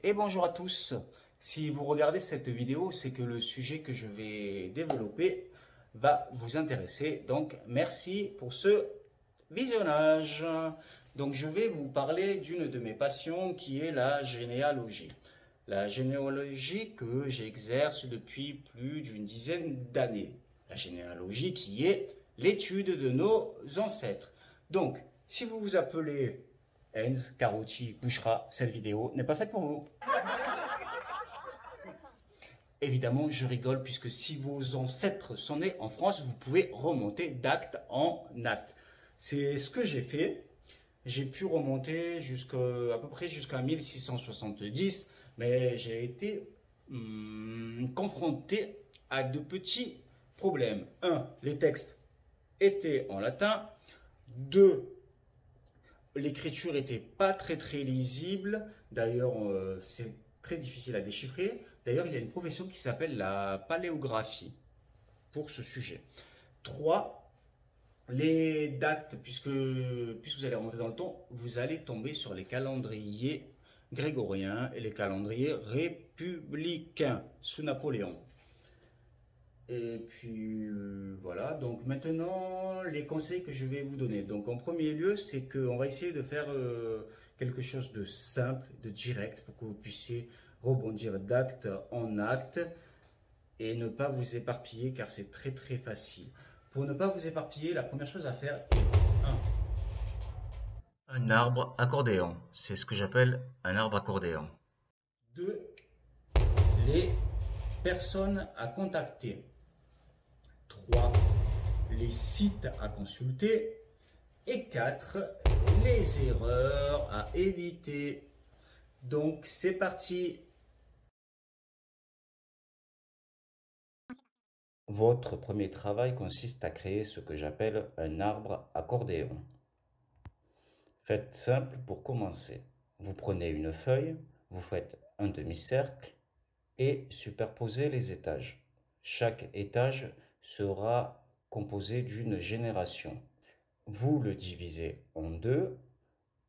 Et bonjour à tous. Si vous regardez cette vidéo, c'est que le sujet que je vais développer va vous intéresser. Donc, merci pour ce visionnage. Donc, je vais vous parler d'une de mes passions qui est la généalogie. La généalogie que j'exerce depuis plus d'une dizaine d'années. La généalogie qui est l'étude de nos ancêtres. Donc, si vous vous appelez Enz, Carotti, Bouchra, cette vidéo n'est pas faite pour vous. Évidemment, je rigole puisque si vos ancêtres sont nés en France, vous pouvez remonter d'acte en acte. C'est ce que j'ai fait. J'ai pu remonter à peu près jusqu'à 1670, mais j'ai été confronté à de petits problèmes. Un, les textes étaient en latin. Deux, l'écriture n'était pas très lisible. D'ailleurs, c'est très difficile à déchiffrer. D'ailleurs, il y a une profession qui s'appelle la paléographie pour ce sujet. 3. Les dates, puisque vous allez remonter dans le temps, vous allez tomber sur les calendriers grégoriens et les calendriers républicains sous Napoléon. Et puis voilà, donc maintenant les conseils que je vais vous donner. Donc en premier lieu, c'est qu'on va essayer de faire quelque chose de simple, de direct, pour que vous puissiez rebondir d'acte en acte et ne pas vous éparpiller car c'est très facile. Pour ne pas vous éparpiller, la première chose à faire est Un arbre accordéon, c'est ce que j'appelle un arbre accordéon. 2. Les personnes à contacter. 3. Les sites à consulter. Et 4. Les erreurs à éviter. Donc c'est parti. Votre premier travail consiste à créer ce que j'appelle un arbre accordéon. Faites simple pour commencer. Vous prenez une feuille, vous faites un demi-cercle et superposez les étages. Chaque étage sera composé d'une génération. Vous le divisez en deux.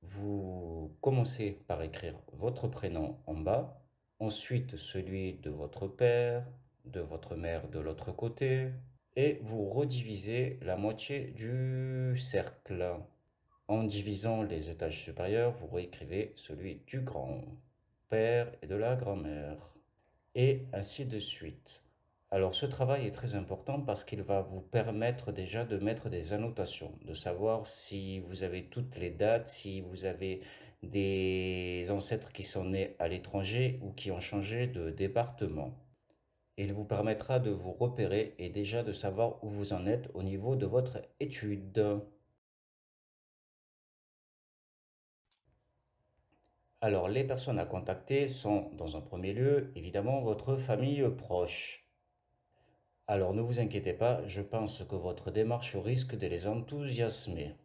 Vous commencez par écrire votre prénom en bas, ensuite celui de votre père, de votre mère de l'autre côté, et vous redivisez la moitié du cercle. En divisant les étages supérieurs, vous réécrivez celui du grand-père et de la grand-mère, et ainsi de suite. Alors ce travail est très important parce qu'il va vous permettre déjà de mettre des annotations, de savoir si vous avez toutes les dates, si vous avez des ancêtres qui sont nés à l'étranger ou qui ont changé de département. Il vous permettra de vous repérer et déjà de savoir où vous en êtes au niveau de votre étude. Alors les personnes à contacter sont dans un premier lieu évidemment votre famille proche. Alors ne vous inquiétez pas, je pense que votre démarche risque de les enthousiasmer.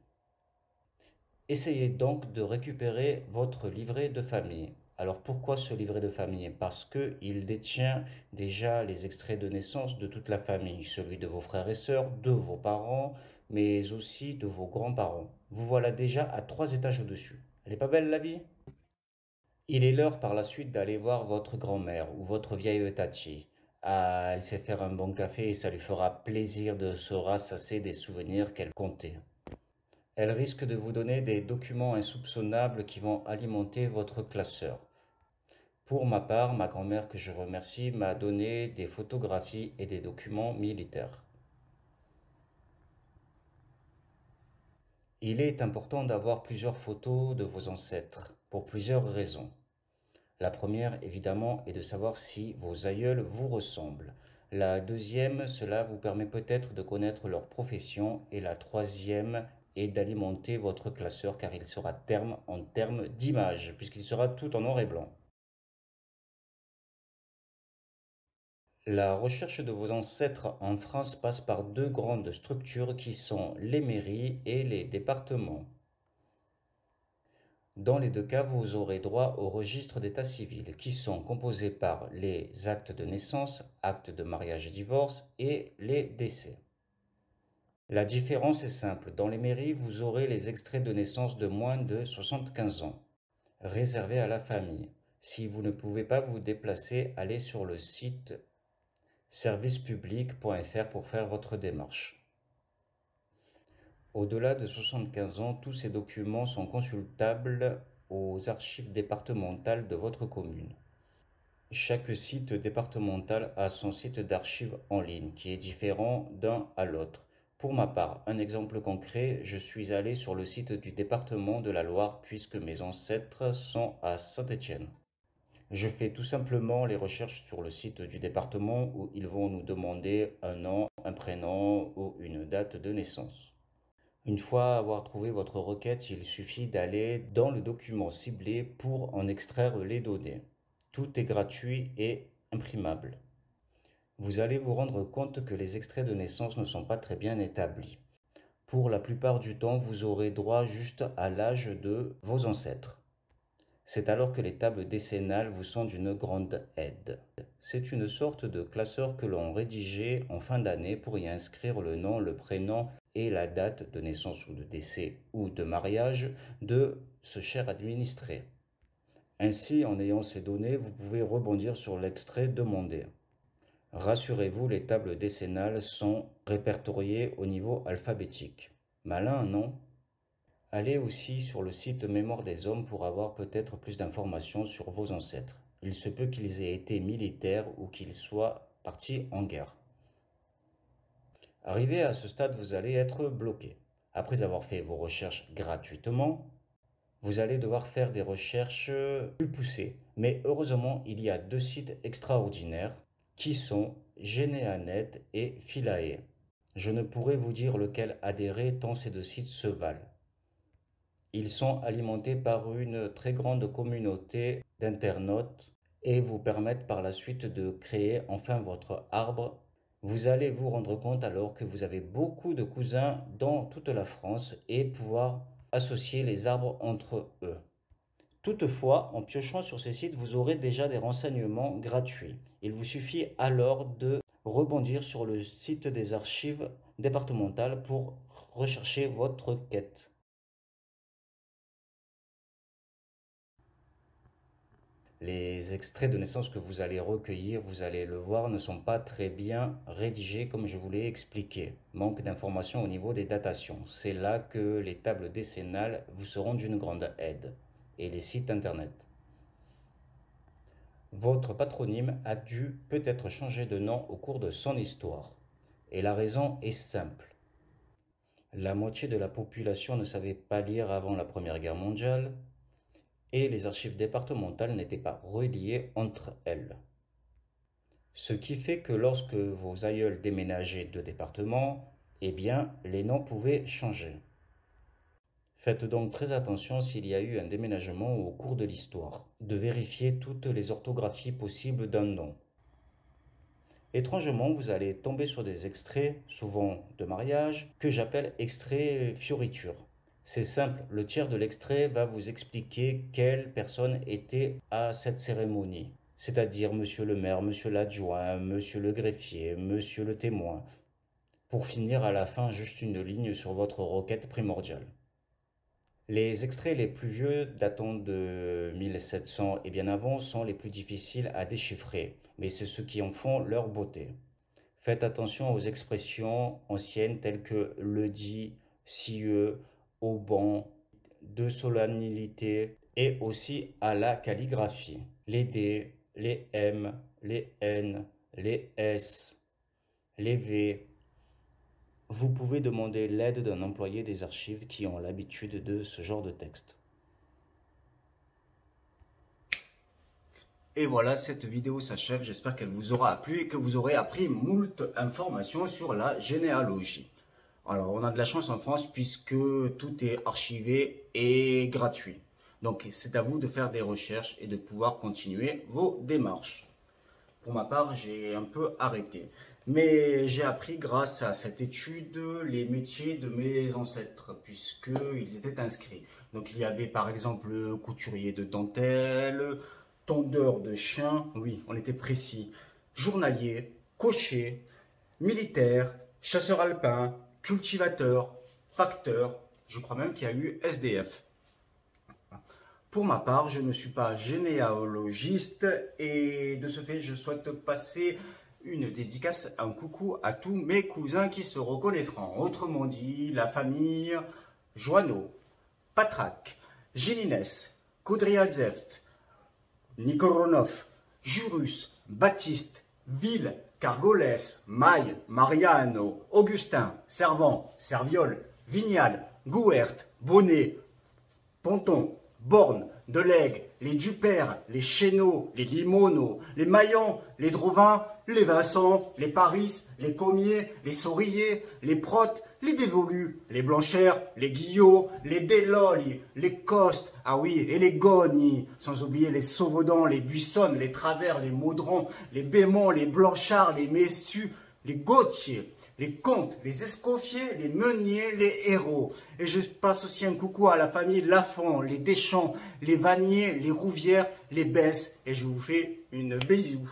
Essayez donc de récupérer votre livret de famille. Alors pourquoi ce livret de famille? Parce qu'il détient déjà les extraits de naissance de toute la famille, celui de vos frères et sœurs, de vos parents, mais aussi de vos grands-parents. Vous voilà déjà à 3 étages au-dessus. Elle est pas belle la vie? Il est l'heure par la suite d'aller voir votre grand-mère ou votre vieille tati. Ah, elle sait faire un bon café et ça lui fera plaisir de se rassasier des souvenirs qu'elle comptait. Elle risque de vous donner des documents insoupçonnables qui vont alimenter votre classeur. Pour ma part, ma grand-mère que je remercie m'a donné des photographies et des documents militaires. Il est important d'avoir plusieurs photos de vos ancêtres pour plusieurs raisons. La première, évidemment, est de savoir si vos aïeuls vous ressemblent. La deuxième, cela vous permet peut-être de connaître leur profession. Et la troisième est d'alimenter votre classeur car il sera terme en termes d'image, puisqu'il sera tout en noir et blanc. La recherche de vos ancêtres en France passe par deux grandes structures qui sont les mairies et les départements. Dans les deux cas, vous aurez droit au registre d'état civil, qui sont composés par les actes de naissance, actes de mariage et divorce et les décès. La différence est simple. Dans les mairies, vous aurez les extraits de naissance de moins de 75 ans, réservés à la famille. Si vous ne pouvez pas vous déplacer, allez sur le site servicepublic.fr pour faire votre démarche. Au-delà de 75 ans, tous ces documents sont consultables aux archives départementales de votre commune. Chaque site départemental a son site d'archives en ligne qui est différent d'un à l'autre. Pour ma part, un exemple concret, je suis allé sur le site du département de la Loire puisque mes ancêtres sont à Saint-Étienne. Je fais tout simplement les recherches sur le site du département où ils vont nous demander un nom, un prénom ou une date de naissance. Une fois avoir trouvé votre requête, il suffit d'aller dans le document ciblé pour en extraire les données. Tout est gratuit et imprimable. Vous allez vous rendre compte que les extraits de naissance ne sont pas très bien établis. Pour la plupart du temps, vous aurez droit juste à l'âge de vos ancêtres. C'est alors que les tables décennales vous sont d'une grande aide. C'est une sorte de classeur que l'on rédigeait en fin d'année pour y inscrire le nom, le prénom et la date de naissance ou de décès ou de mariage de ce cher administré. Ainsi, en ayant ces données, vous pouvez rebondir sur l'extrait demandé. Rassurez-vous, les tables décennales sont répertoriées au niveau alphabétique. Malin, non? Allez aussi sur le site Mémoire des Hommes pour avoir peut-être plus d'informations sur vos ancêtres. Il se peut qu'ils aient été militaires ou qu'ils soient partis en guerre. Arrivé à ce stade, vous allez être bloqué. Après avoir fait vos recherches gratuitement, vous allez devoir faire des recherches plus poussées. Mais heureusement, il y a deux sites extraordinaires qui sont Geneanet et Philae. Je ne pourrais vous dire lequel adhérer tant ces deux sites se valent. Ils sont alimentés par une très grande communauté d'internautes et vous permettent par la suite de créer enfin votre arbre. Vous allez vous rendre compte alors que vous avez beaucoup de cousins dans toute la France et pouvoir associer les arbres entre eux. Toutefois, en piochant sur ces sites, vous aurez déjà des renseignements gratuits. Il vous suffit alors de rebondir sur le site des archives départementales pour rechercher votre quête. Les extraits de naissance que vous allez recueillir, vous allez le voir, ne sont pas très bien rédigés comme je vous l'ai expliqué. Manque d'informations au niveau des datations. C'est là que les tables décennales vous seront d'une grande aide. Et les sites internet. Votre patronyme a dû peut-être changer de nom au cours de son histoire. Et la raison est simple. La moitié de la population ne savait pas lire avant la Première Guerre mondiale et les archives départementales n'étaient pas reliées entre elles. Ce qui fait que lorsque vos aïeuls déménageaient de département, eh bien, les noms pouvaient changer. Faites donc très attention s'il y a eu un déménagement au cours de l'histoire, de vérifier toutes les orthographies possibles d'un nom. Étrangement, vous allez tomber sur des extraits, souvent de mariage, que j'appelle extraits fioritures. C'est simple, le tiers de l'extrait va vous expliquer quelle personne était à cette cérémonie. C'est-à-dire monsieur le maire, monsieur l'adjoint, monsieur le greffier, monsieur le témoin. Pour finir à la fin, juste une ligne sur votre requête primordiale. Les extraits les plus vieux, datant de 1700 et bien avant, sont les plus difficiles à déchiffrer, mais c'est ce qui en font leur beauté. Faites attention aux expressions anciennes telles que le dit, cieux, au banc, de solennité, et aussi à la calligraphie. Les D, les M, les N, les S, les V. Vous pouvez demander l'aide d'un employé des archives qui ont l'habitude de ce genre de texte. Et voilà, cette vidéo s'achève. J'espère qu'elle vous aura plu et que vous aurez appris moult informations sur la généalogie. Alors, on a de la chance en France puisque tout est archivé et gratuit. Donc, c'est à vous de faire des recherches et de pouvoir continuer vos démarches. Pour ma part, j'ai un peu arrêté. Mais j'ai appris grâce à cette étude les métiers de mes ancêtres, puisqu'ils étaient inscrits. Donc il y avait par exemple couturier de dentelle, tondeur de chien, oui, on était précis, journalier, cocher, militaire, chasseur alpin, cultivateur, facteur, je crois même qu'il y a eu SDF. Pour ma part, je ne suis pas généalogiste et de ce fait, je souhaite passer une dédicace, un coucou à tous mes cousins qui se reconnaîtront. Autrement dit, la famille Joanneau, Patrak, Gilines, Koudriadzeft, Nikoronov, Jurus, Baptiste, Ville, Cargolès, Maille, Mariano, Augustin, Servant, Serviol, Vignal, Gouert, Bonnet, Ponton, Borne, Delègue, les Dupère, les Chéneaux, les Limono, les Maillons, les Drovins, les Vincent, les Paris, les Commiers, les Sauriers, les Protes, les Dévolus, les Blanchères, les Guillots, les Delolles, les Costes, ah oui, et les Gognes, sans oublier les Sauvaudan, les Buissonnes, les Travers, les Maudrons, les Bémont, les Blanchards, les Messus, les Gautier, les Comtes, les Escoffiers, les Meuniers, les Héros. Et je passe aussi un coucou à la famille Lafont, les Deschamps, les Vanier, les Rouvières, les Besse. Et je vous fais une bisou.